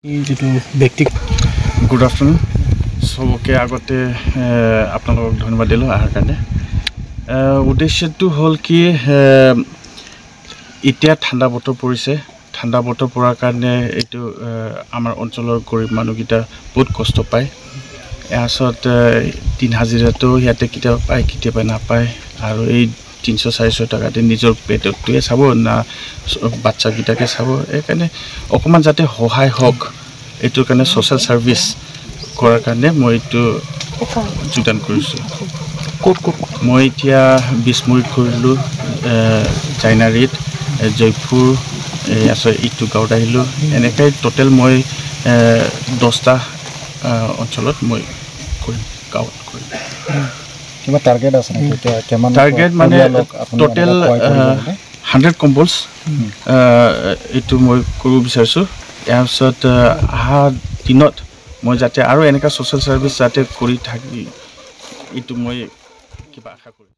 যেটো ব্যক্তি good afternoon সবকে আগতে আপোনালোকক ধন্যবাদ দিলোঁ অহাৰ কাৰণে উদ্দেশ্যটো হ'ল কি এতিয়া ঠাণ্ডা বতৰ পৰিছে ঠাণ্ডা বতৰ পৰাৰ কাৰণে এইটো আমাৰ অঞ্চলৰ গৰীব মানুহকেইটা বহুত কষ্ট পায় ইয়াত দিন হাজিৰাটো ইয়াতে কেতিয়াবা পায় কেতিয়াবা নাপায় আৰু এই 300-400 টাকাতে নিজৰ পেটটোৱে চাব না বাচ্চাকেইটাকে চাব এইকাৰণে অকণমান যাতে সহায় হওক এইটোৰ কাৰণে ছ'চিয়েল ছাৰ্ভিচ কৰাৰ কাৰণে মই এইটো যোগদান কৰিছোঁ মই এতিয়া বিষ্ণুৰিত কৰিলোঁ জাইনাৰীত জয়পুৰ ইটো গাঁৱত আহিলোঁ এনেকৈ টোটেল মই 10টা অঞ্চলত মই কৰিম গাঁৱত কৰিম কিবা টাৰ্গেট আছে নেকি এতিয়া কিমান টাৰ্গেট মানে টোটেল 100 কম্বলছ এইটো মই কৰিব বিচাৰিছোঁ ইয়াৰ পিছত অহা দিনত মই যাতে আৰু এনেকুৱা ছ'চিয়েল ছাৰ্ভিচ যাতে কৰি থাকি এইটো মই কিবা আশা কৰিম